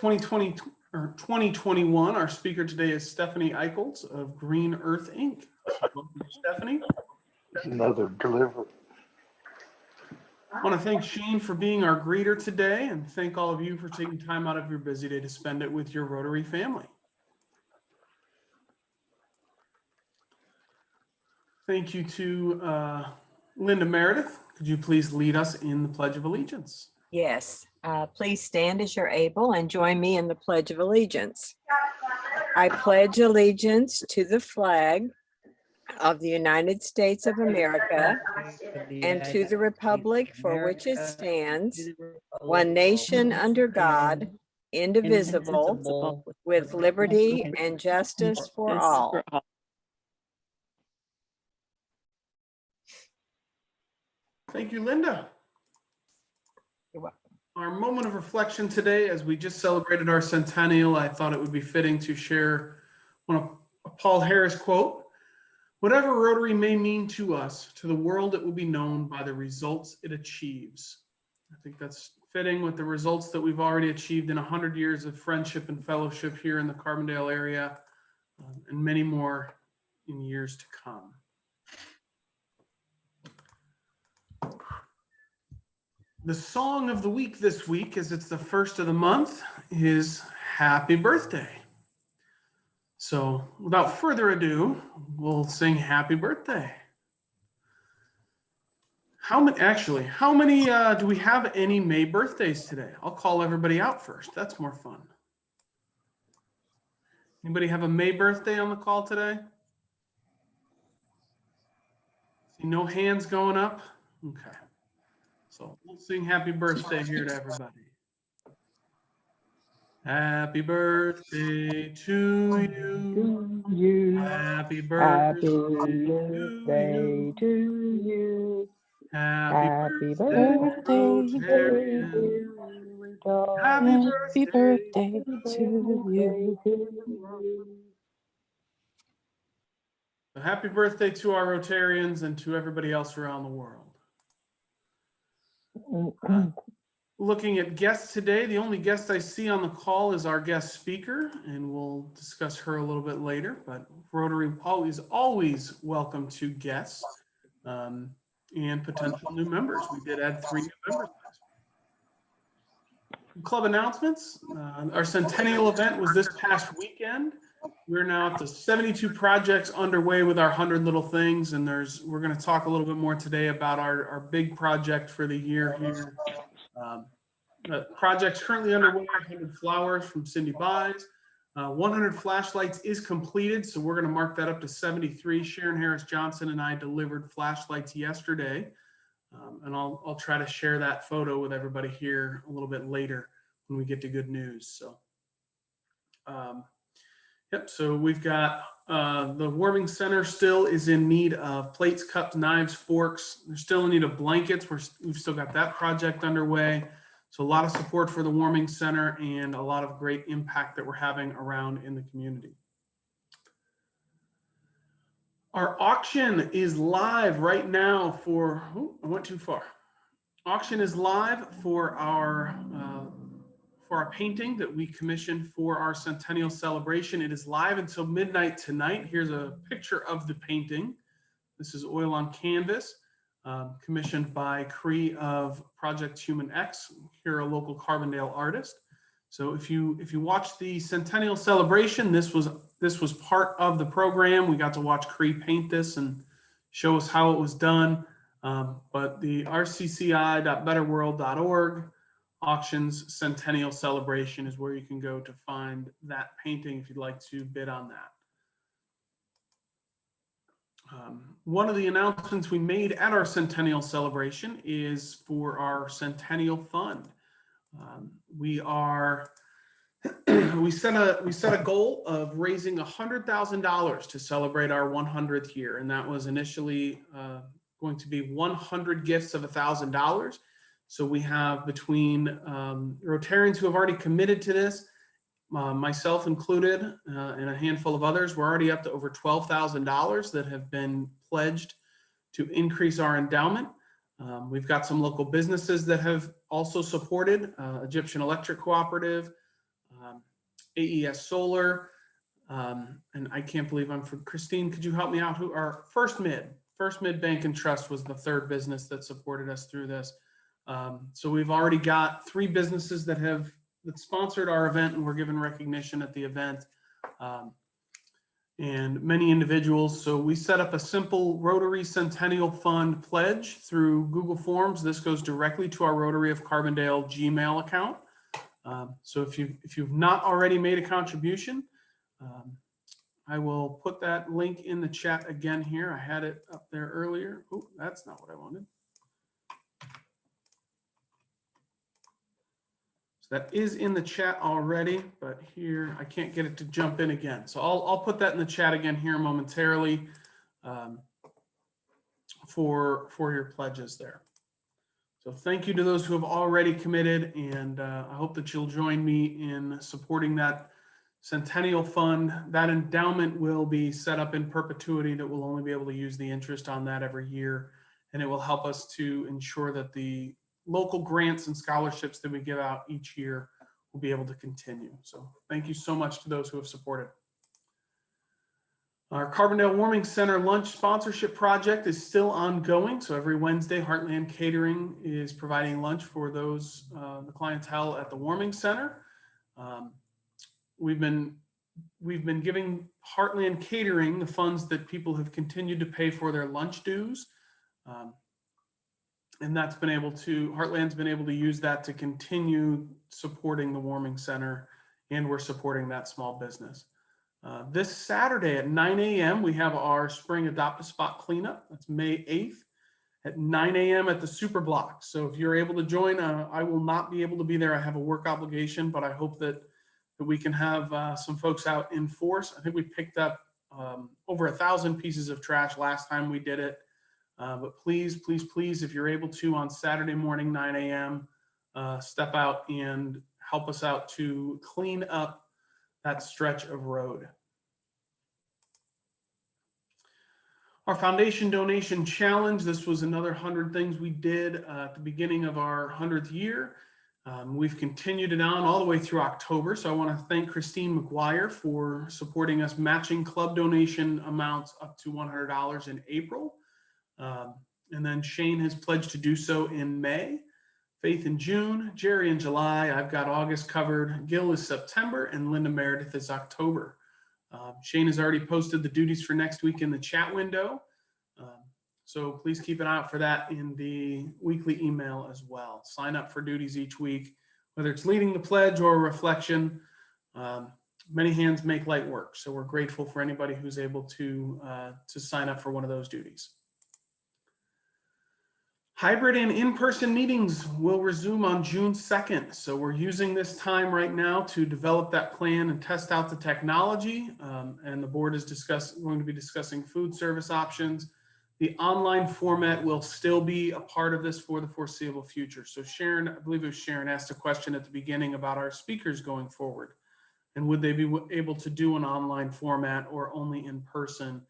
2021. Our speaker today is Stephanie Eichholz of Green Earth Inc. Welcome, Stephanie. Another delivery. I want to thank Shane for being our greeter today and thank all of you for taking time out of your busy day to spend it with your Rotary family. Thank you to Linda Meredith. Could you please lead us in the Pledge of Allegiance? Yes, please stand as you're able and join me in the Pledge of Allegiance. I pledge allegiance to the flag of the United States of America and to the republic for which it stands, one nation under God, indivisible, with liberty and justice for all. Thank you, Linda. You're welcome. Our moment of reflection today, as we just celebrated our centennial, I thought it would be fitting to share one of Paul Harris' quote. Whatever Rotary may mean to us, to the world it will be known by the results it achieves. I think that's fitting with the results that we've already achieved in 100 years of friendship and fellowship here in the Carbondale area, and many more in years to come. The song of the week this week, as it's the first of the month, is Happy Birthday. So without further ado, we'll sing Happy Birthday. How many do we have any May birthdays today? I'll call everybody out first. That's more fun. Anybody have a May birthday on the call today? See no hands going up? Okay. So we'll sing Happy Birthday here to everybody. Happy birthday to you. Happy birthday to you. Happy birthday, Rotarian. Happy birthday to you. So happy birthday to our Rotarians and to everybody else around the world. Looking at guests today, the only guest I see on the call is our guest speaker, and we'll discuss her a little bit later. But Rotary always welcome to guests and potential new members. We did add 3 new members. Club announcements. Our Centennial event was this past weekend. We're now up to 72 projects underway with our 100 Little Things, and we're going to talk a little bit more today about our big project for the year here. The project's currently underway, 100 flowers from Cindy Buys. 100 flashlights is completed, so we're going to mark that up to 73. Sharon Harris Johnson and I delivered flashlights yesterday, and I'll try to share that photo with everybody here a little bit later when we get to good news. So, so we've got the warming center still is in need of plates, cups, knives, forks. They're still in need of blankets. We've still got that project underway. So a lot of support for the warming center and a lot of great impact that we're having around in the community. Our auction is live right now for, I went too far. Auction is live for our painting that we commissioned for our centennial celebration. It is live until midnight tonight. Here's a picture of the painting. This is oil on canvas, commissioned by Cree of Project Human X. Here, a local Carbondale artist. So if you watch the centennial celebration, this was part of the program. We got to watch Cree paint this and show us how it was done. But the rcci.betterworld.org auctions centennial celebration is where you can go to find that painting if you'd like to bid on that. One of the announcements we made at our centennial celebration is for our Centennial Fund. We set a goal of raising $100,000 to celebrate our 100th year, and that was initially going to be 100 gifts of $1,000. So we have between Rotarians who have already committed to this, myself included, and a handful of others, we're already up to over $12,000 that have been pledged to increase our endowment. We've got some local businesses that have also supported, Egyptian Electric Cooperative, AES Solar, and I can't believe I'm for Christine. Could you help me out? Who our First Mid Bank and Trust was the third business that supported us through this. So we've already got 3 businesses that sponsored our event, and we're given recognition at the event, and many individuals. So we set up a simple Rotary Centennial Fund pledge through Google Forms. This goes directly to our Rotary of Carbondale Gmail account. So if you've not already made a contribution, I will put that link in the chat again here. I had it up there earlier. Oh, that's not what I wanted. So that is in the chat already, but here I can't get it to jump in again. So I'll put that in the chat again here momentarily for your pledges there. So thank you to those who have already committed, and I hope that you'll join me in supporting that Centennial Fund. That endowment will be set up in perpetuity, that we'll only be able to use the interest on that every year, and it will help us to ensure that the local grants and scholarships that we give out each year will be able to continue. So thank you so much to those who have supported. Our Carbondale Warming Center lunch sponsorship project is still ongoing. So every Wednesday, Heartland Catering is providing lunch for those, the clientele at the Warming Center. We've been giving Heartland Catering the funds that people have continued to pay for their lunch dues. And that's been able to, Heartland's been able to use that to continue supporting the Warming Center, and we're supporting that small business. This Saturday at 9 a.m. we have our spring Adopt a Spot cleanup. That's May 8th at 9 a.m. at the Super Block. So if you're able to join, I will not be able to be there. I have a work obligation, but I hope that we can have some folks out in force. I think we picked up over 1,000 pieces of trash last time we did it. But please, please, please, if you're able to, on Saturday morning, 9 a.m., step out and help us out to clean up that stretch of road. Our foundation donation challenge, this was another 100 things we did at the beginning of our 100th year. We've continued it on all the way through October. So I want to thank Christine McGuire for supporting us, matching club donation amounts up to $100 in April. And then Shane has pledged to do so in May, Faith in June, Jerry in July. I've got August covered. Gil is September, and Linda Meredith is October. Shane has already posted the duties for next week in the chat window. So please keep an eye out for that in the weekly email as well. Sign up for duties each week, whether it's leading the pledge or reflection. Many hands make light work. So we're grateful for anybody who's able to sign up for one of those duties. Hybrid and in-person meetings will resume on June 2nd. So we're using this time right now to develop that plan and test out the technology. And the board is going to be discussing food service options. The online format will still be a part of this for the foreseeable future. So Sharon, I believe it was Sharon, asked a question at the beginning about our speakers going forward. And would they be able to do an online format or only in person?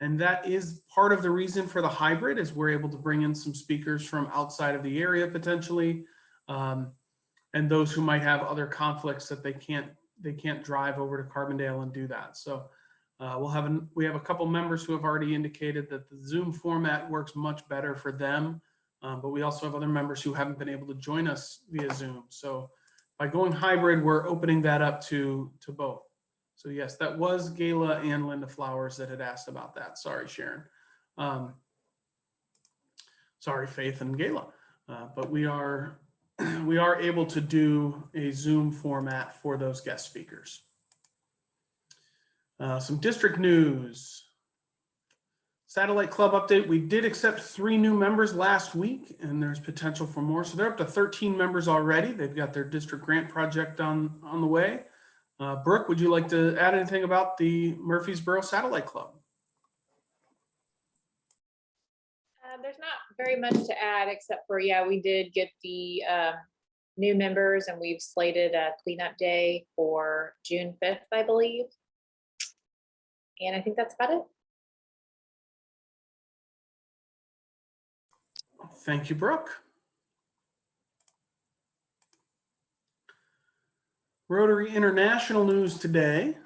And that is part of the reason for the hybrid, is we're able to bring in some speakers from outside of the area potentially, and those who might have other conflicts that they can't drive over to Carbondale and do that. So we have a couple members who have already indicated that the Zoom format works much better for them, but we also have other members who haven't been able to join us via Zoom. So by going hybrid, we're opening that up to both. So yes, that was Gayla and Linda Flowers that had asked about that. Sorry, Sharon. Sorry, Faith and Gayla. But we are able to do a Zoom format for those guest speakers. Some district news. Satellite Club update. We did accept 3 new members last week, and there's potential for more. So they're up to 13 members already. They've got their district grant project on the way. Brooke, would you like to add anything about the Murfreesboro Satellite Club? There's not very much to add, except for, yeah, we did get the new members, and we've slated a cleanup day for June 5th, I believe. And I think that's about it. Thank you, Brooke. Rotary International news today.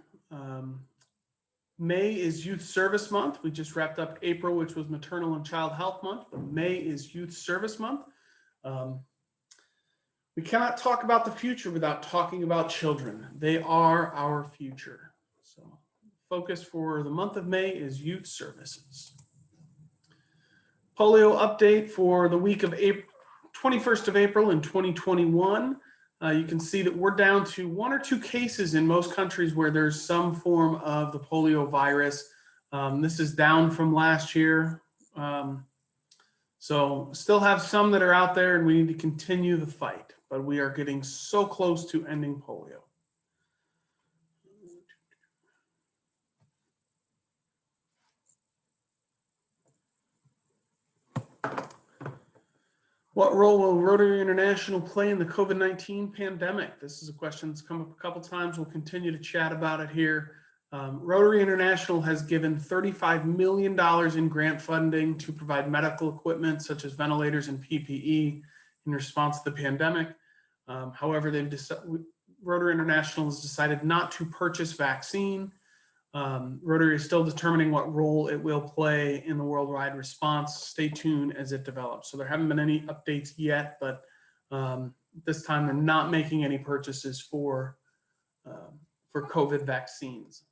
May is Youth Service Month. We just wrapped up April, which was Maternal and Child Health Month, but May is Youth Service Month. We cannot talk about the future without talking about children. They are our future. So focus for the month of May is youth services. Polio update for the week of April, 21st of April in 2021. You can see that we're down to 1 or 2 cases in most countries where there's some form of the polio virus. This is down from last year. So still have some that are out there and we need to continue the fight, but we are getting so close to ending polio. What role will Rotary International play in the COVID-19 pandemic? This is a question that's come up a couple times. We'll continue to chat about it here. Rotary International has given $35 million in grant funding to provide medical equipment such as ventilators and PPE in response to the pandemic. However, Rotary International has decided not to purchase vaccine. Rotary is still determining what role it will play in the worldwide response. Stay tuned as it develops. So there haven't been any updates yet, but this time they're not making any purchases for COVID vaccines.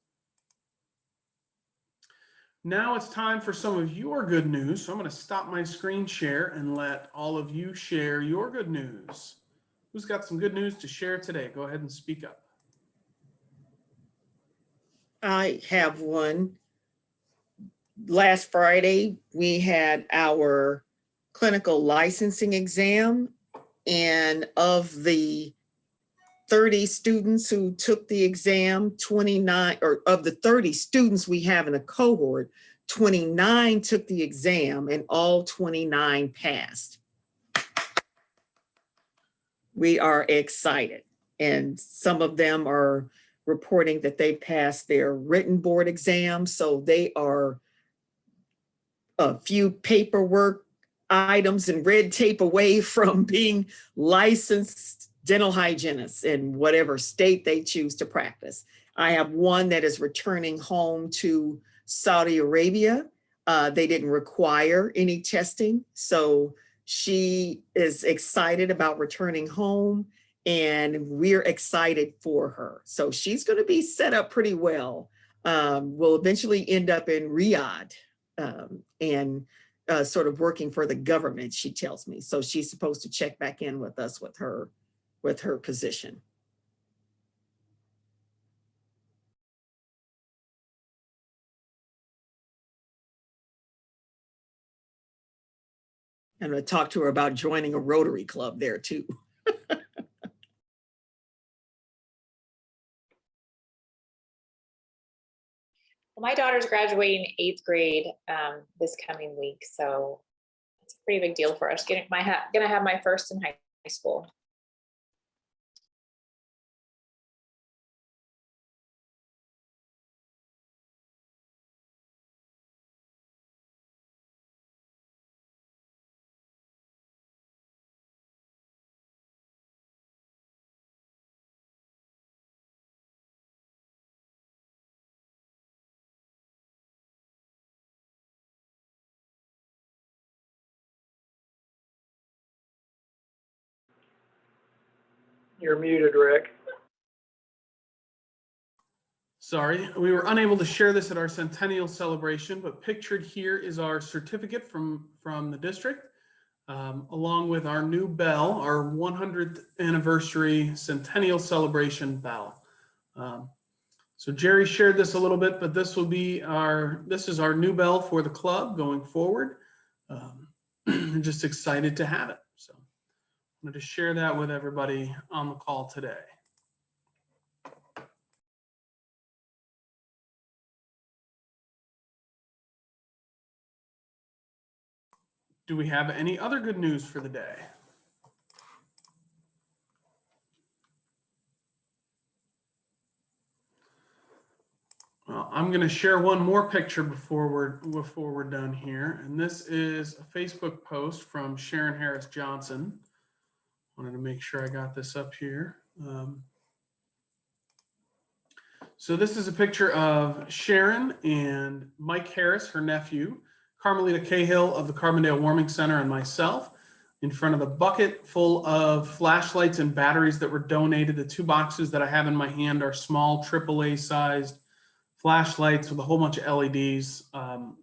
Now it's time for some of your good news. So I'm going to stop my screen share and let all of you share your good news. Who's got some good news to share today? Go ahead and speak up. I have one. Last Friday, we had our clinical licensing exam, and of the 30 students who took the exam, 29, or of the 30 students we have in a cohort, 29 took the exam and all 29 passed. We are excited, and some of them are reporting that they passed their written board exam. So they are a few paperwork items and red tape away from being licensed dental hygienists in whatever state they choose to practice. I have one that is returning home to Saudi Arabia. They didn't require any testing. So she is excited about returning home, and we're excited for her. So she's going to be set up pretty well. We'll eventually end up in Riyadh and sort of working for the government, she tells me. So she's supposed to check back in with us with her position. I'm going to talk to her about joining a Rotary club there too. Well, my daughter's graduating 8th grade this coming week, so it's a pretty big deal for us. Gonna have my first in high school. You're muted, Rick. Sorry, we were unable to share this at our centennial celebration, but pictured here is our certificate from the district, along with our new bell, our 100th anniversary centennial celebration bell. So Jerry shared this a little bit, but this is our new bell for the club going forward. I'm just excited to have it. So I'm going to share that with everybody on the call today. Do we have any other good news for the day? Well, I'm going to share one more picture before we're done here, and this is a Facebook post from Sharon Harris Johnson. Wanted to make sure I got this up here. So this is a picture of Sharon and Mike Harris, her nephew, Carmelita Cahill of the Carbondale Warming Center, and myself in front of a bucket full of flashlights and batteries that were donated. The 2 boxes that I have in my hand are small AAA sized flashlights with a whole bunch of LEDs.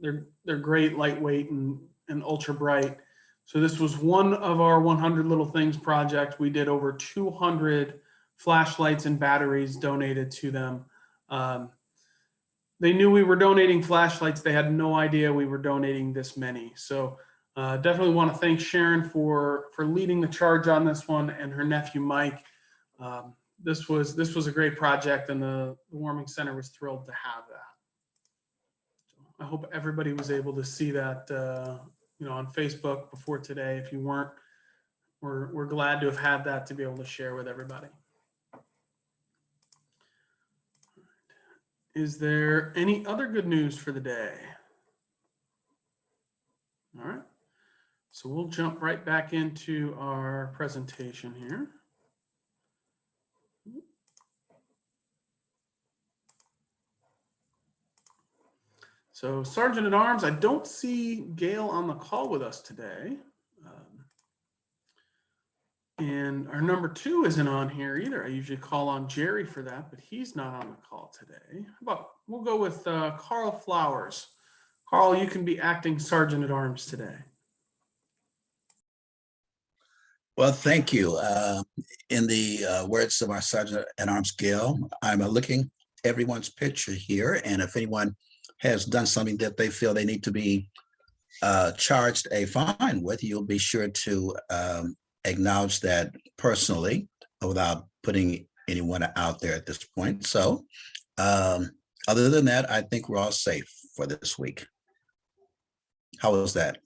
They're great, lightweight, and ultra bright. So this was one of our 100 Little Things project. We did over 200 flashlights and batteries donated to them. They knew we were donating flashlights. They had no idea we were donating this many. So definitely want to thank Sharon for leading the charge on this one, and her nephew Mike. This was a great project, and the Warming Center was thrilled to have that. So I hope everybody was able to see that on Facebook before today. If you weren't, we're glad to have had that to be able to share with everybody. Is there any other good news for the day? All right. So we'll jump right back into our presentation here. So Sergeant at Arms, I don't see Gail on the call with us today. And our number 2 isn't on here either. I usually call on Jerry for that, but he's not on the call today. How about we'll go with Carl Flowers. Carl, you can be acting Sergeant at Arms today. Well, thank you. In the words of our Sergeant at Arms, Gail, I'm looking everyone's picture here, and if anyone has done something that they feel they need to be charged a fine with, you'll be sure to acknowledge that personally without putting anyone out there at this point. So other than that, I think we're all safe for this week. How was that?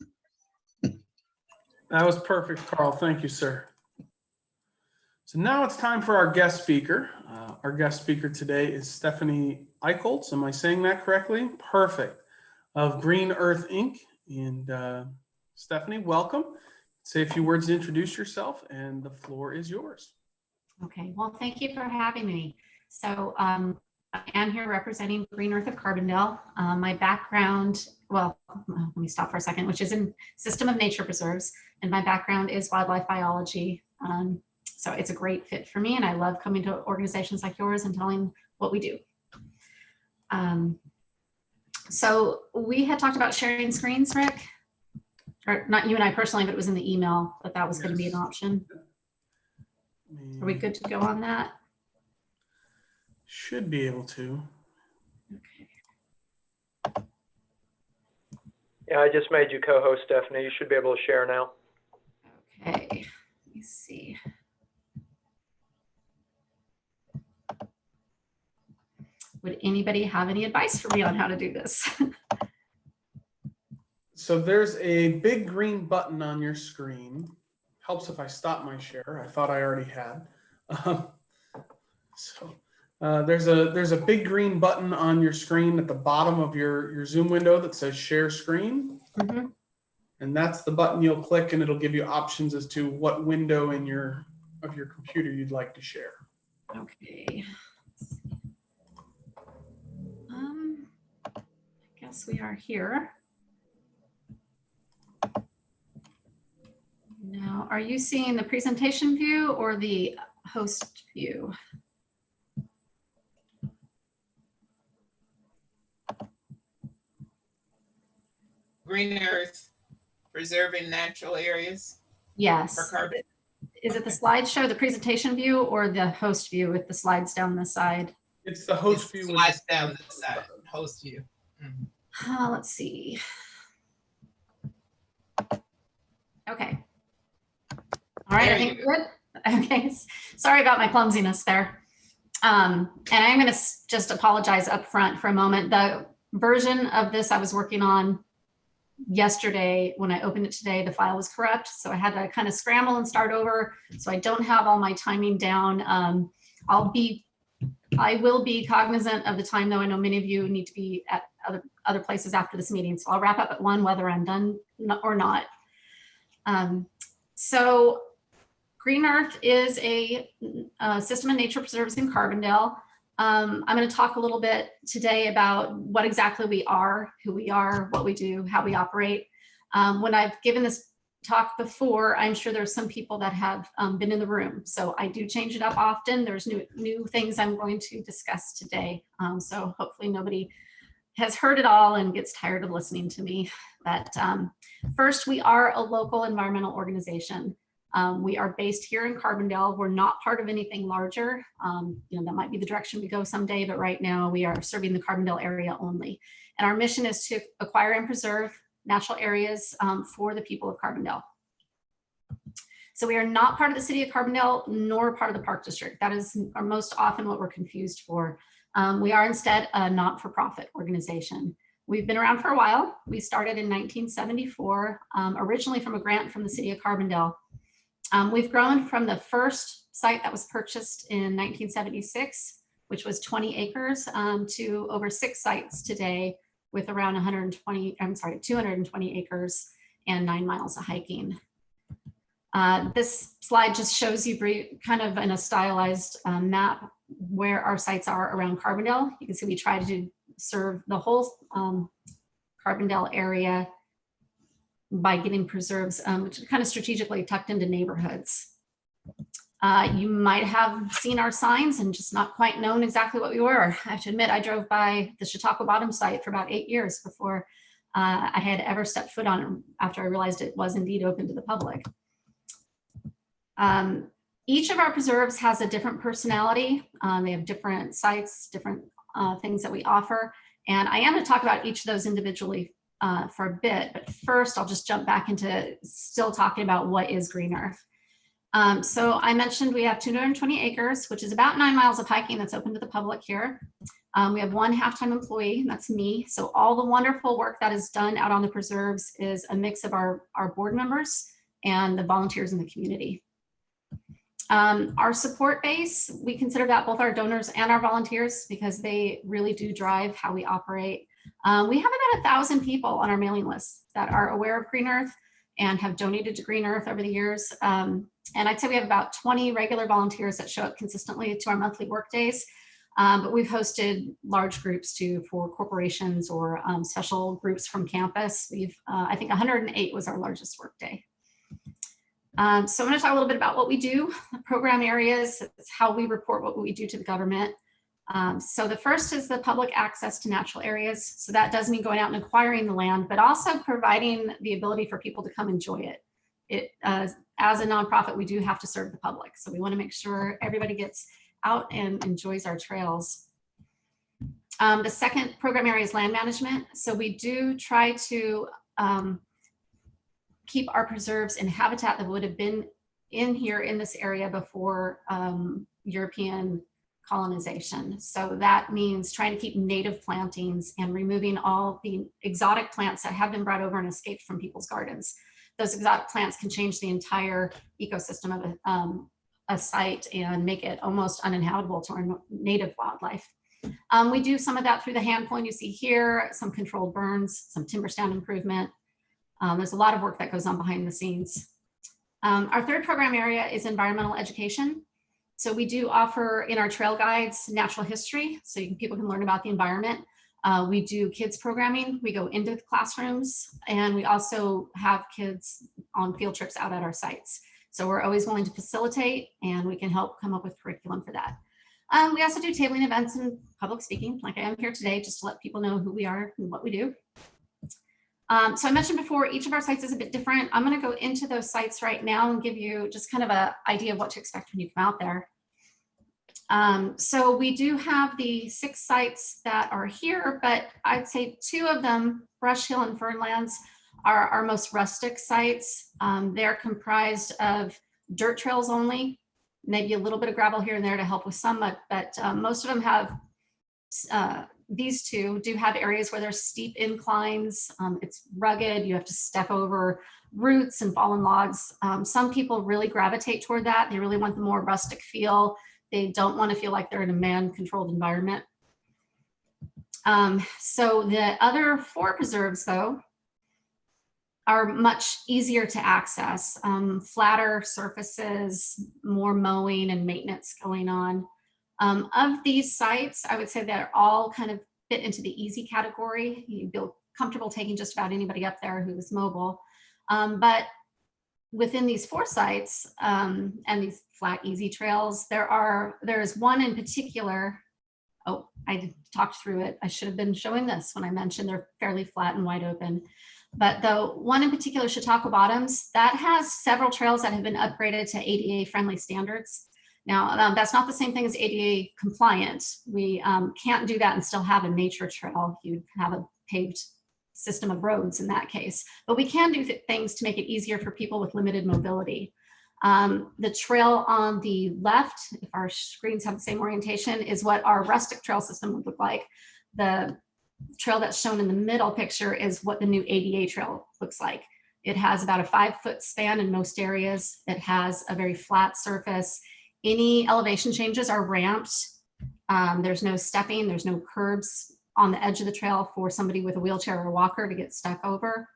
That was perfect, Carl. Thank you, sir. So now it's time for our guest speaker. Our guest speaker today is Stephanie Eicholtz. Am I saying that correctly? Perfect. Of Green Earth Inc. And Stephanie, welcome. Say a few words to introduce yourself, and the floor is yours. Okay, well, thank you for having me. So I am here representing Green Earth of Carbondale. My background, well, let me stop for a second, which is in System of Nature Preserves, and my background is wildlife biology. So it's a great fit for me, and I love coming to organizations like yours and telling what we do. So we had talked about sharing screens, Rick. Or not you and I personally, but it was in the email that was going to be an option. Are we good to go on that? Should be able to. Okay. Yeah, I just made you co-host, Stephanie. You should be able to share now. Okay, let me see. Would anybody have any advice for me on how to do this? So there's a big green button on your screen. Helps if I stop my share. I thought I already had. There's a big green button on your screen at the bottom of your Zoom window that says share screen. Mm-hmm. And that's the button you'll click, and it'll give you options as to what window of your computer you'd like to share. Okay. I guess we are here. Now, are you seeing the presentation view or the host view? Green Earth, preserving natural areas Yes. for carbon. Is it the slideshow, the presentation view, or the host view with the slides down the side? It's the host view. Slides down the side, host view. Mm-hmm. Let's see. Okay. All right, I think we're good. Okay, sorry about my clumsiness there. And I'm going to just apologize up front for a moment. The version of this I was working on yesterday, when I opened it today, the file was corrupt. So I had to kind of scramble and start over. So I don't have all my timing down. I will be cognizant of the time, though. I know many of you need to be at other places after this meeting. So I'll wrap up at 1, whether I'm done or not. So Green Earth is a system of nature preserves in Carbondale. I'm going to talk a little bit today about what exactly we are, who we are, what we do, how we operate. When I've given this talk before, I'm sure there's some people that have been in the room. So I do change it up often. There's new things I'm going to discuss today. So hopefully nobody has heard it all and gets tired of listening to me. But first, we are a local environmental organization. We are based here in Carbondale. We're not part of anything larger. That might be the direction we go someday, but right now we are serving the Carbondale area only. And our mission is to acquire and preserve natural areas for the people of Carbondale. So we are not part of the city of Carbondale, nor part of the Park District. That is most often what we're confused for. We are instead a not-for-profit organization. We've been around for a while. We started in 1974, originally from a grant from the city of Carbondale. We've grown from the first site that was purchased in 1976, which was 20 acres, to over 6 sites today with around 220 acres and 9 miles of hiking. This slide just shows you kind of in a stylized map where our sites are around Carbondale. You can see we try to serve the whole Carbondale area by getting preserves, which are kind of strategically tucked into neighborhoods. You might have seen our signs and just not quite known exactly what we were. I have to admit, I drove by the Chautauqua Bottom site for about 8 years before I had ever stepped foot on it after I realized it was indeed open to the public. Each of our preserves has a different personality. They have different sites, different things that we offer. And I am going to talk about each of those individually for a bit, but first I'll just jump back into still talking about what is Green Earth. So I mentioned we have 220 acres, which is about 9 miles of hiking that's open to the public here. We have 1 half-time employee, that's me. So all the wonderful work that is done out on the preserves is a mix of our board members and the volunteers in the community. Our support base, we consider that both our donors and our volunteers because they really do drive how we operate. We have about 1,000 people on our mailing list that are aware of Green Earth and have donated to Green Earth over the years. And I'd say we have about 20 regular volunteers that show up consistently to our monthly work days. But we've hosted large groups too for corporations or special groups from campus. I think 108 was our largest work day. So I'm going to talk a little bit about what we do, the program areas, how we report what we do to the government. So the first is the public access to natural areas. So that does mean going out and acquiring the land, but also providing the ability for people to come enjoy it. As a nonprofit, we do have to serve the public. So we want to make sure everybody gets out and enjoys our trails. The second program area is land management. So we do try to keep our preserves in habitat that would have been in here in this area before European colonization. So that means trying to keep native plantings and removing all the exotic plants that have been brought over and escaped from people's gardens. Those exotic plants can change the entire ecosystem of a site and make it almost uninhabitable to our native wildlife. We do some of that through the hand pulling you see here, some controlled burns, some timber stand improvement. There's a lot of work that goes on behind the scenes. Our third program area is environmental education. So we do offer in our trail guides natural history, so people can learn about the environment. We do kids programming. We go into the classrooms, and we also have kids on field trips out at our sites. So we're always willing to facilitate, and we can help come up with curriculum for that. We also do tabling events and public speaking, like I am here today, just to let people know who we are and what we do. So I mentioned before, each of our sites is a bit different. I'm going to go into those sites right now and give you just kind of an idea of what to expect when you come out there. So we do have the 6 sites that are here, but I'd say 2 of them, Brush Hill and Fernlands, are our most rustic sites. They're comprised of dirt trails only, maybe a little bit of gravel here and there to help with some, but most of them have these 2 do have areas where there's steep inclines. It's rugged. You have to step over roots and fallen logs. Some people really gravitate toward that. They really want the more rustic feel. They don't want to feel like they're in a man-controlled environment. So the other 4 preserves, though, are much easier to access. Flatter surfaces, more mowing and maintenance going on. Of these sites, I would say they're all kind of fit into the easy category. You feel comfortable taking just about anybody up there who is mobile. But within these 4 sites and these flat, easy trails, there is one in particular. Oh, I talked through it. I should have been showing this when I mentioned they're fairly flat and wide open. But the one in particular, Chautauqua Bottoms, that has several trails that have been upgraded to ADA friendly standards. Now, that's not the same thing as ADA compliant. We can't do that and still have a nature trail. You'd have a paved system of roads in that case. But we can do things to make it easier for people with limited mobility. The trail on the left, if our screens have the same orientation, is what our rustic trail system would look like. The trail that's shown in the middle picture is what the new ADA trail looks like. It has about a 5-foot span in most areas. It has a very flat surface. Any elevation changes are ramped. There's no stepping, there's no curbs on the edge of the trail for somebody with a wheelchair or a walker to get stuck over.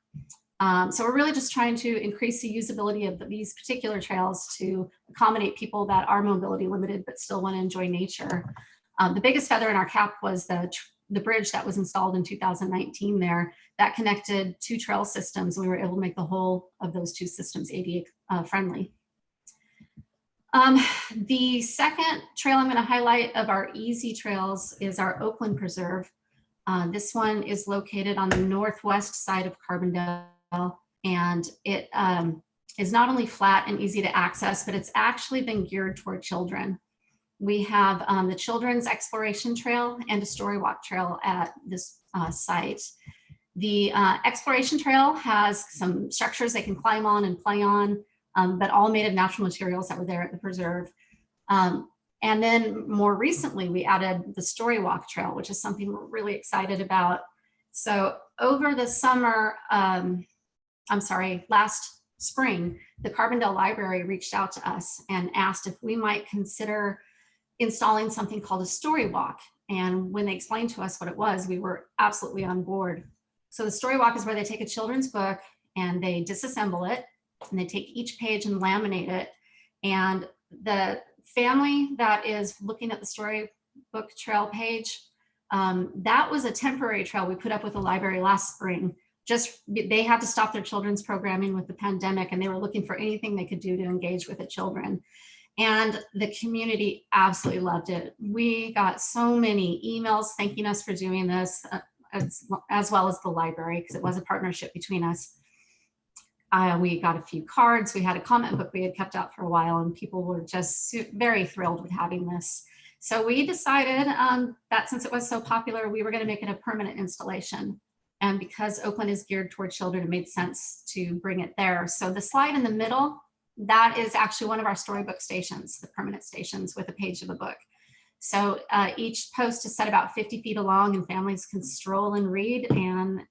So we're really just trying to increase the usability of these particular trails to accommodate people that are mobility limited but still want to enjoy nature. The biggest feather in our cap was the bridge that was installed in 2019 there that connected 2 trail systems. We were able to make the whole of those 2 systems ADA friendly. The second trail I'm going to highlight of our easy trails is our Oakland Preserve. This one is located on the northwest side of Carbondale, and it is not only flat and easy to access, but it's actually been geared toward children. We have the Children's Exploration Trail and a Story Walk Trail at this site. The Exploration Trail has some structures they can climb on and play on, but all made of natural materials that were there at the preserve. And then more recently, we added the Story Walk Trail, which is something we're really excited about. So over the summer, last spring, the Carbondale Library reached out to us and asked if we might consider installing something called a Story Walk. And when they explained to us what it was, we were absolutely on board. So the Story Walk is where they take a children's book and they disassemble it, and they take each page and laminate it. And the family that is looking at the storybook trail page, that was a temporary trail we put up with the library last spring. Just they had to stop their children's programming with the pandemic, and they were looking for anything they could do to engage with the children. And the community absolutely loved it. We got so many emails thanking us for doing this, as well as the library, because it was a partnership between us. We got a few cards. We had a comment book we had kept out for a while, and people were just very thrilled with having this. So we decided that since it was so popular, we were going to make it a permanent installation. And because Oakland is geared toward children, it made sense to bring it there. So the slide in the middle, that is actually one of our storybook stations, the permanent stations with a page of a book. So each post is set about 50 feet along, and families can stroll and read and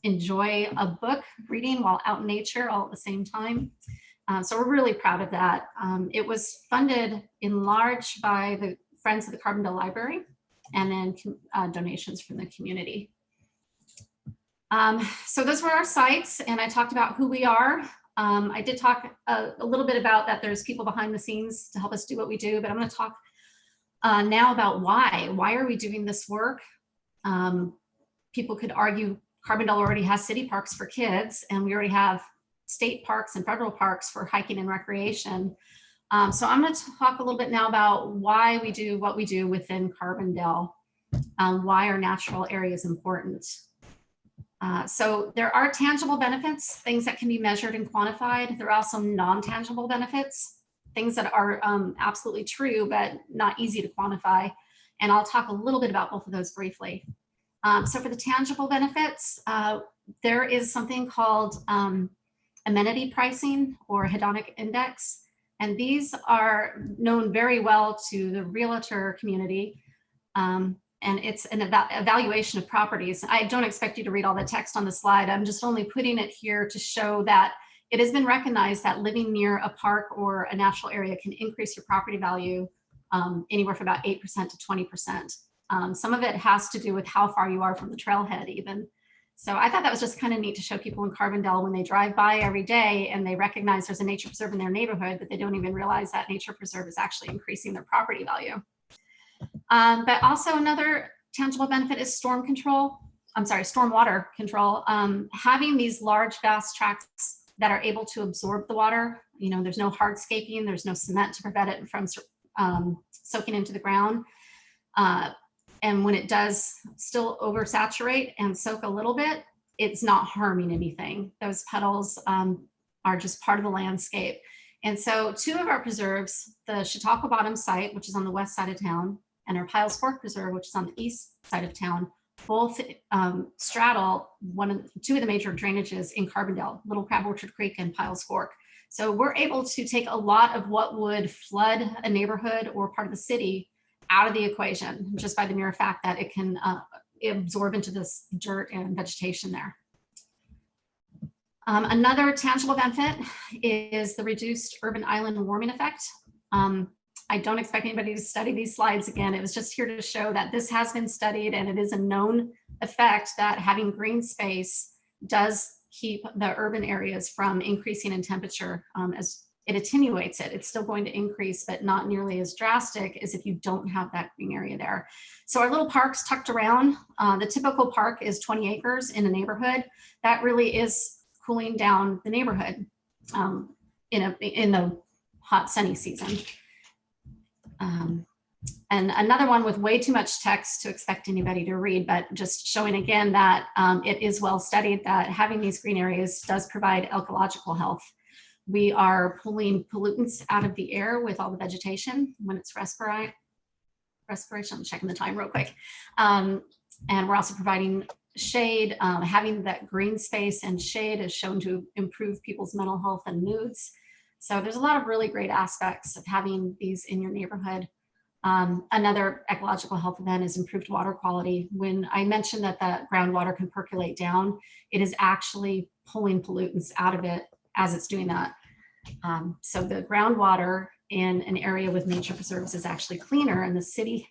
enjoy a book reading while out in nature all at the same time. So we're really proud of that. It was funded in large by the Friends of the Carbondale Library, and then donations from the community. So those were our sites, and I talked about who we are. I did talk a little bit about that there's people behind the scenes to help us do what we do, but I'm going to talk now about why. Why are we doing this work? People could argue Carbondale already has city parks for kids, and we already have state parks and federal parks for hiking and recreation. So I'm going to talk a little bit now about why we do what we do within Carbondale, why are natural areas important. So there are tangible benefits, things that can be measured and quantified. There are also non-tangible benefits, things that are absolutely true, but not easy to quantify. And I'll talk a little bit about both of those briefly. So for the tangible benefits, there is something called amenity pricing or hedonic index. And these are known very well to the realtor community. And it's an evaluation of properties. I don't expect you to read all the text on the slide. I'm just only putting it here to show that it has been recognized that living near a park or a natural area can increase your property value anywhere from about 8% to 20%. Some of it has to do with how far you are from the trailhead even. So I thought that was just kind of neat to show people in Carbondale when they drive by every day and they recognize there's a nature preserve in their neighborhood, but they don't even realize that nature preserve is actually increasing their property value. But also another tangible benefit is storm control. I'm sorry, stormwater control. Having these large, vast tracts that are able to absorb the water, you know, there's no hardscaping, there's no cement to prevent it from soaking into the ground. And when it does still oversaturate and soak a little bit, it's not harming anything. Those puddles are just part of the landscape. And so 2 of our preserves, the Chautauqua Bottom site, which is on the west side of town, and our Piles Fork Preserve, which is on the east side of town, both straddle 2 of the major drainages in Carbondale, Little Crab Orchard Creek and Piles Fork. So we're able to take a lot of what would flood a neighborhood or part of the city out of the equation, just by the mere fact that it can absorb into this dirt and vegetation there. Another tangible benefit is the reduced urban island warming effect. I don't expect anybody to study these slides again. It was just here to show that this has been studied, and it is a known effect that having green space does keep the urban areas from increasing in temperature. As it attenuates it, it's still going to increase, but not nearly as drastic as if you don't have that green area there. So our little parks tucked around, the typical park is 20 acres in a neighborhood. That really is cooling down the neighborhood in the hot sunny season. And another one with way too much text to expect anybody to read, but just showing again that it is well studied that having these green areas does provide ecological health. We are pulling pollutants out of the air with all the vegetation when it's respiration. I'm checking the time real quick. And we're also providing shade. Having that green space and shade is shown to improve people's mental health and moods. So there's a lot of really great aspects of having these in your neighborhood. Another ecological health event is improved water quality. When I mentioned that the groundwater can percolate down, it is actually pulling pollutants out of it as it's doing that. So the groundwater in an area with nature preserves is actually cleaner, and the city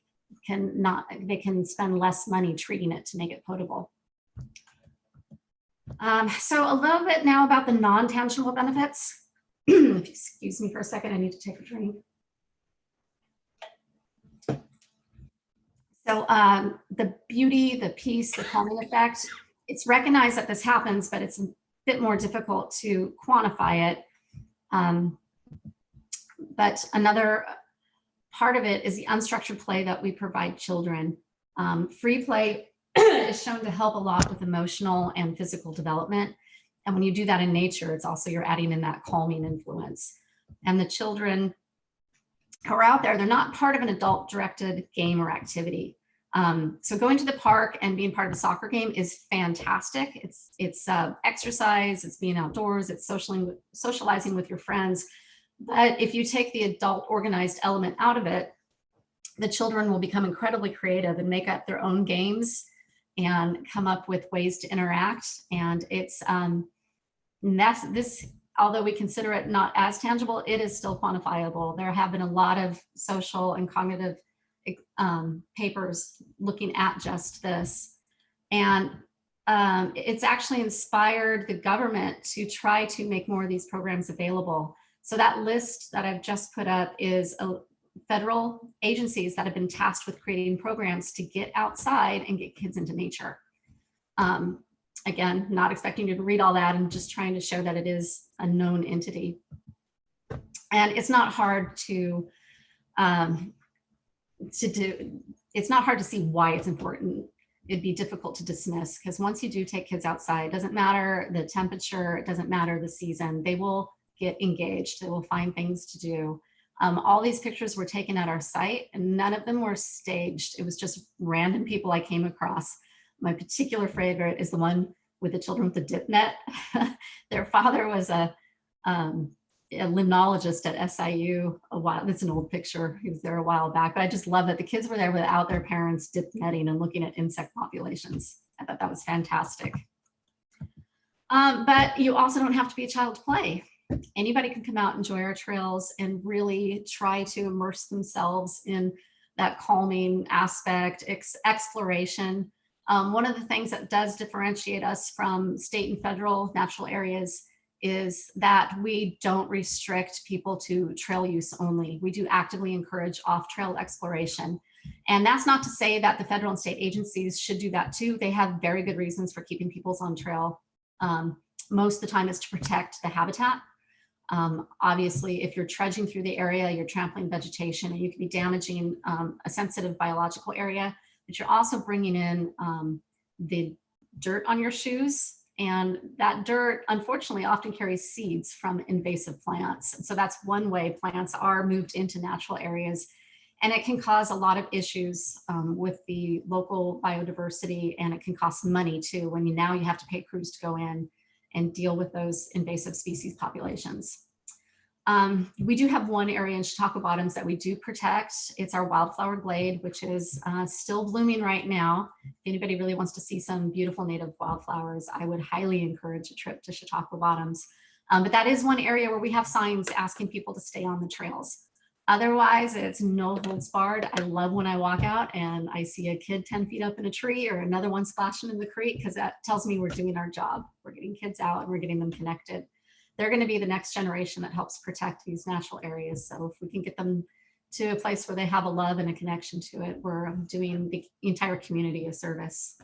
they can spend less money treating it to make it potable. So a little bit now about the non-tangible benefits. Excuse me for a second, I need to take a drink. So the beauty, the peace, the calming effect, it's recognized that this happens, but it's a bit more difficult to quantify it. But another part of it is the unstructured play that we provide children. Free play is shown to help a lot with emotional and physical development. And when you do that in nature, it's also, you're adding in that calming influence. And the children who are out there, they're not part of an adult directed game or activity. So going to the park and being part of a soccer game is fantastic. It's exercise, it's being outdoors, it's socializing with your friends. But if you take the adult organized element out of it, the children will become incredibly creative and make up their own games and come up with ways to interact. And it's although we consider it not as tangible, it is still quantifiable. There have been a lot of social and cognitive papers looking at just this. And it's actually inspired the government to try to make more of these programs available. So that list that I've just put up is federal agencies that have been tasked with creating programs to get outside and get kids into nature. Again, not expecting you to read all that and just trying to show that it is a known entity. And it's not hard to do. It's not hard to see why it's important. It'd be difficult to dismiss, because once you do take kids outside, it doesn't matter the temperature, it doesn't matter the season, they will get engaged, they will find things to do. All these pictures were taken at our site and none of them were staged. It was just random people I came across. My particular favorite is the one with the children with the dip net. Their father was a limnologist at SIU a while. That's an old picture. He was there a while back, but I just love that the kids were there without their parents dip netting and looking at insect populations. I thought that was fantastic. But you also don't have to be a child to play. Anybody can come out, enjoy our trails, and really try to immerse themselves in that calming aspect, exploration. One of the things that does differentiate us from state and federal natural areas is that we don't restrict people to trail use only. We do actively encourage off-trail exploration. And that's not to say that the federal and state agencies should do that too. They have very good reasons for keeping peoples on trail. Most of the time is to protect the habitat. Obviously, if you're trudging through the area, you're trampling vegetation and you could be damaging a sensitive biological area, but you're also bringing in the dirt on your shoes. And that dirt, unfortunately, often carries seeds from invasive plants. And so that's one way plants are moved into natural areas. And it can cause a lot of issues with the local biodiversity, and it can cost money too when now you have to pay crews to go in and deal with those invasive species populations. We do have one area in Chautauqua Bottoms that we do protect. It's our wildflower glade, which is still blooming right now. If anybody really wants to see some beautiful native wildflowers, I would highly encourage a trip to Chautauqua Bottoms. But that is one area where we have signs asking people to stay on the trails. Otherwise, it's no holds barred. I love when I walk out and I see a kid 10 feet up in a tree or another one splashing in the creek, because that tells me we're doing our job. We're getting kids out and we're getting them connected. They're going to be the next generation that helps protect these natural areas. So if we can get them to a place where they have a love and a connection to it, we're doing the entire community a service.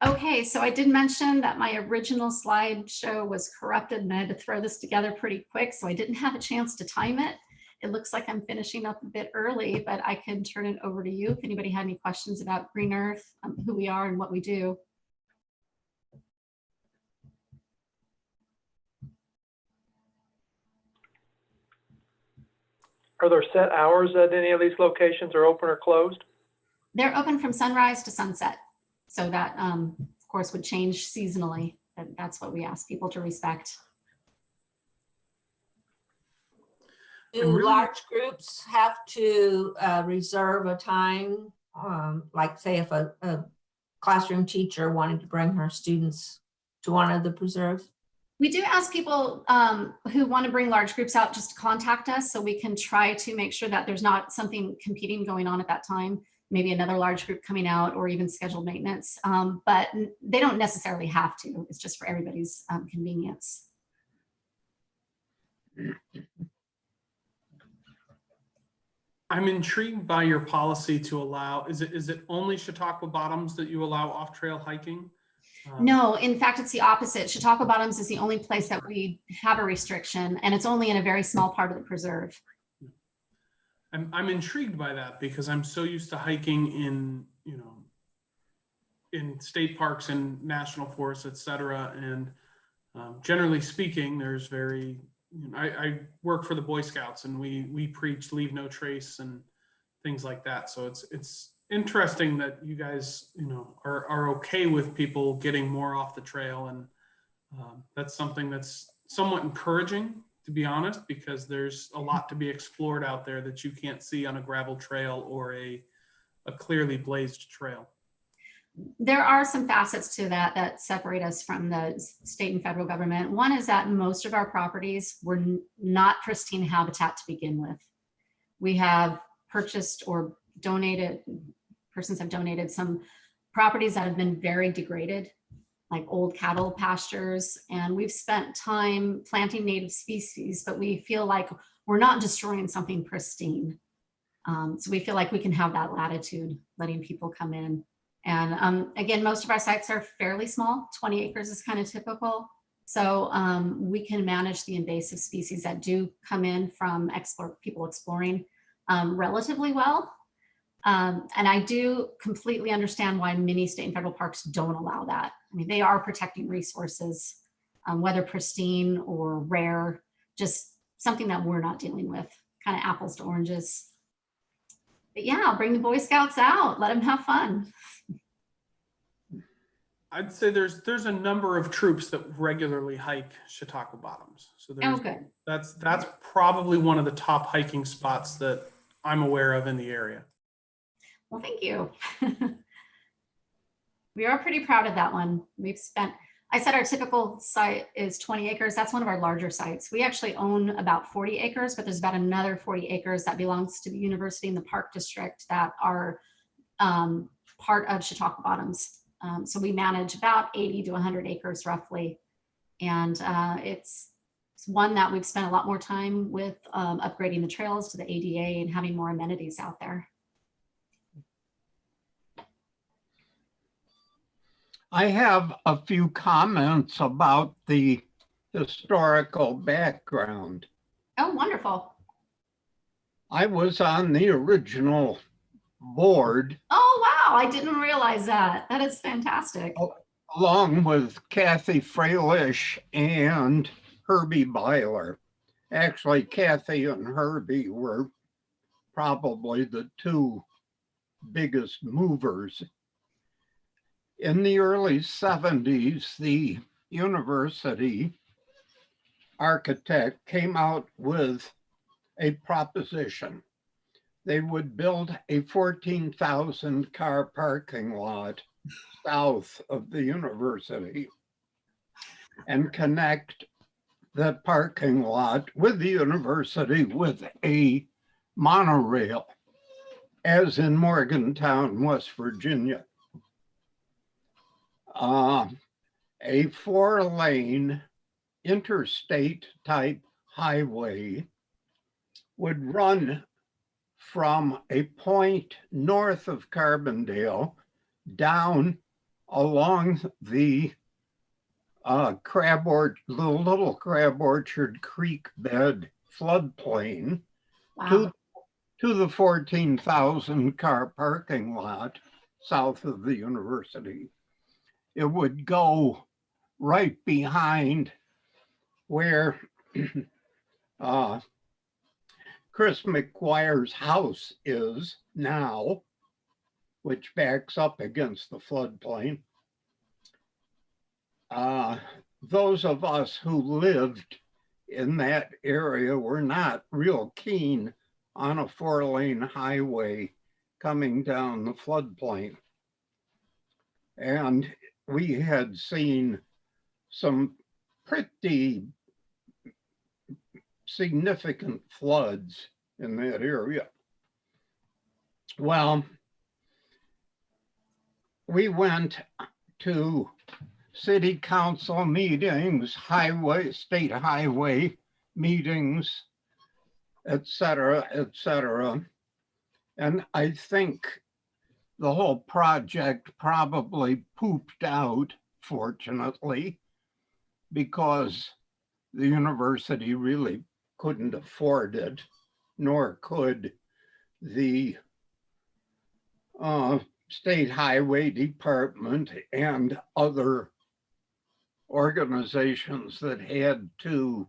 Okay, so I did mention that my original slideshow was corrupted and I had to throw this together pretty quick, so I didn't have a chance to time it. It looks like I'm finishing up a bit early, but I can turn it over to you if anybody had any questions about Green Earth, who we are and what we do. Are there set hours that any of these locations are open or closed? They're open from sunrise to sunset. So that, of course, would change seasonally. That's what we ask people to respect. Do large groups have to reserve a time? Like say if a classroom teacher wanted to bring her students to one of the preserves? We do ask people who want to bring large groups out just to contact us so we can try to make sure that there's not something competing going on at that time. Maybe another large group coming out or even scheduled maintenance, but they don't necessarily have to. It's just for everybody's convenience. I'm intrigued by your policy to allow, is it only Chautauqua Bottoms that you allow off-trail hiking? No, in fact, it's the opposite. Chautauqua Bottoms is the only place that we have a restriction, and it's only in a very small part of the preserve. I'm intrigued by that because I'm so used to hiking in, in state parks and national forests, et cetera. And generally speaking, there's very, I work for the Boy Scouts and we preach leave no trace and things like that. So it's interesting that you guys, are okay with people getting more off the trail. And that's something that's somewhat encouraging, to be honest, because there's a lot to be explored out there that you can't see on a gravel trail or a clearly blazed trail. There are some facets to that separate us from the state and federal government. One is that most of our properties were not pristine habitat to begin with. We have purchased or donated, persons have donated some properties that have been very degraded, like old cattle pastures, and we've spent time planting native species, but we feel like we're not destroying something pristine. So we feel like we can have that latitude, letting people come in. And again, most of our sites are fairly small. 20 acres is kind of typical. So we can manage the invasive species that do come in from people exploring relatively well. And I do completely understand why many state and federal parks don't allow that. I mean, they are protecting resources, whether pristine or rare, just something that we're not dealing with, kind of apples to oranges. But yeah, I'll bring the Boy Scouts out, let them have fun. I'd say there's a number of troops that regularly hike Chautauqua Bottoms. So good. That's probably one of the top hiking spots that I'm aware of in the area. Well, thank you. We are pretty proud of that one. We've spent, I said our typical site is 20 acres. That's one of our larger sites. We actually own about 40 acres, but there's about another 40 acres that belongs to the university and the park district that are part of Chautauqua Bottoms. So we manage about 80 to 100 acres roughly. And it's It's one that we've spent a lot more time with upgrading the trails to the ADA and having more amenities out there. I have a few comments about the historical background. Oh, wonderful. I was on the original board Oh, wow. I didn't realize that. That is fantastic. along with Kathy Freilish and Herbie Byler. Actually, Kathy and Herbie were probably the two biggest movers. In the early 70s, the university architect came out with a proposition. They would build a 14,000 car parking lot south of the university and connect the parking lot with the university with a monorail, as in Morgantown, West Virginia. A 4-lane interstate type highway would run from a point north of Carbondale down along the little Crab Orchard Creek bed floodplain Wow. to the 14,000 car parking lot south of the university. It would go right behind where Chris McGuire's house is now, which backs up against the floodplain. Those of us who lived in that area were not real keen on a 4-lane highway coming down the floodplain. And we had seen some pretty significant floods in that area. Well, we went to city council meetings, state highway meetings, et cetera, et cetera. And I think the whole project probably pooped out, fortunately, because the university really couldn't afford it, nor could the state highway department and other organizations that had to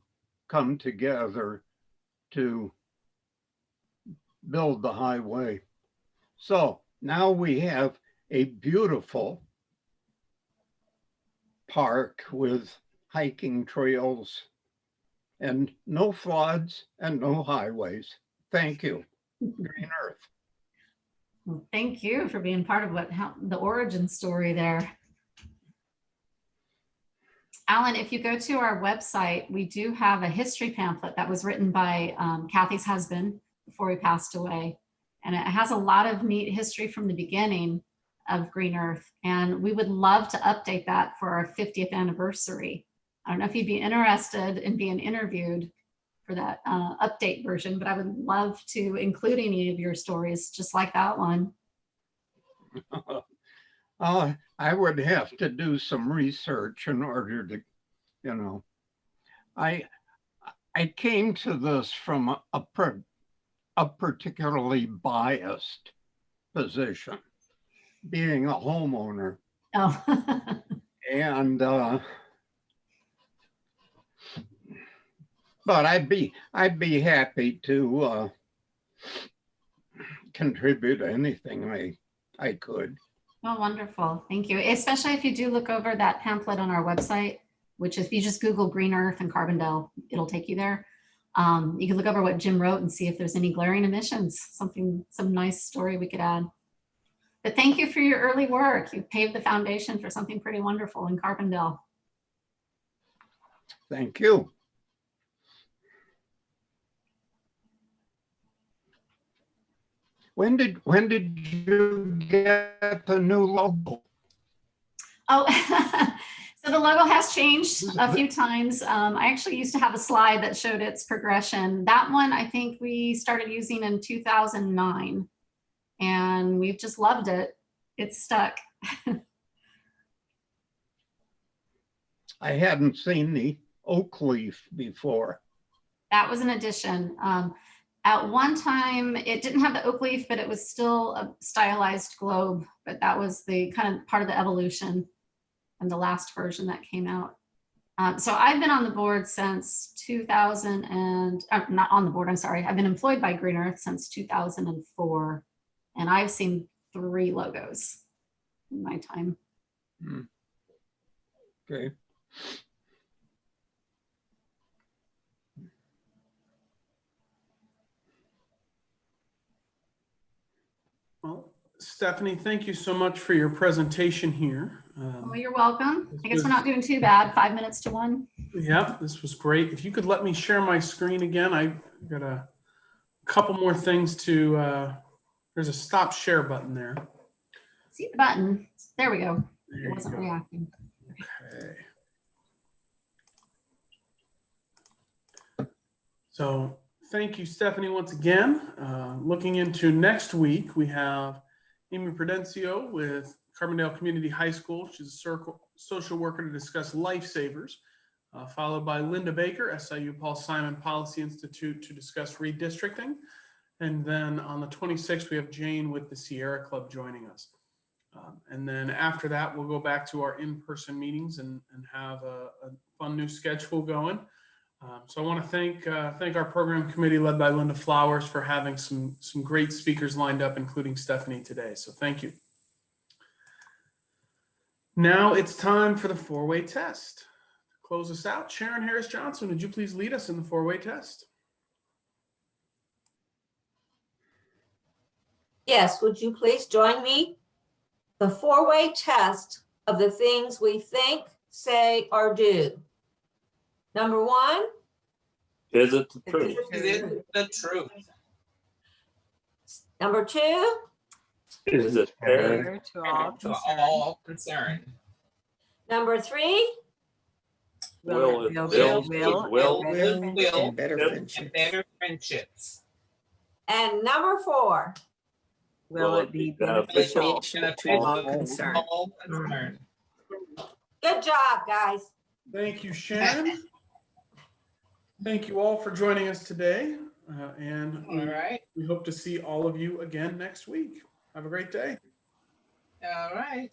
come together to build the highway. So now we have a beautiful park with hiking trails and no floods and no highways. Thank you, Green Earth. Well, thank you for being part of the origin story there. Alan, if you go to our website, we do have a history pamphlet that was written by Kathy's husband before he passed away. And it has a lot of neat history from the beginning of Green Earth. And we would love to update that for our 50th anniversary. I don't know if you'd be interested in being interviewed for that update version, but I would love to include any of your stories, just like that one. I would have to do some research in order to, I came to this from a particularly biased position, being a homeowner. Oh. And but I'd be happy to contribute anything I could. Oh, wonderful. Thank you. Especially if you do look over that pamphlet on our website, which if you just Google Green Earth and Carbondale, it'll take you there. You can look over what Jim wrote and see if there's any glaring omissions, some nice story we could add. But thank you for your early work. You paved the foundation for something pretty wonderful in Carbondale. Thank you. When did you get the new logo? Oh, So the logo has changed a few times. I actually used to have a slide that showed its progression. That one, I think we started using in 2009, and we've just loved it. It's stuck. I hadn't seen the oak leaf before. That was an addition. At one time, it didn't have the oak leaf, but it was still a stylized globe. But that was the kind of part of the evolution and the last version that came out. So I've been on the board since 2000 and not on the board, I'm sorry. I've been employed by Green Earth since 2004, and I've seen 3 logos in my time. Okay. Well, Stephanie, thank you so much for your presentation here. Oh, you're welcome. I guess we're not doing too bad. 5 minutes to 1. Yeah, this was great. If you could let me share my screen again, I got a couple more things to, there's a stop share button there. See the button. There we go. There It you wasn't go. reacting. Okay. So thank you, Stephanie, once again. Looking into next week, we have Amy Prudencio with Carbondale Community High School. She's a social worker to discuss lifesavers, followed by Linda Baker, SIU Paul Simon Policy Institute, to discuss redistricting. And then on the 26th, we have Jane with the Sierra Club joining us. And then after that, we'll go back to our in-person meetings and have a fun new schedule going. So I want to thank our program committee led by Linda Flowers for having some great speakers lined up, including Stephanie today. So thank you. Now it's time for the 4-way test. To close us out, Sharon Harris Johnson, would you please lead us in the 4-way test? Yes, would you please join me? The 4-way test of the things we think, say, or do. Number 1. Is it the truth? Is it the truth? Number 2. Is it fair? Fair to all To concerned. all concerned. Number 3. Will it build build goodwill goodwill and better Will And better Yep. friendships. And better friendships. And number 4. Will it be beneficial beneficial to to all all concerned? All concerned. Good job, guys. Thank you, Sharon. Thank you all for joining us today. And All right. we hope to see all of you again next week. Have a great day. All right.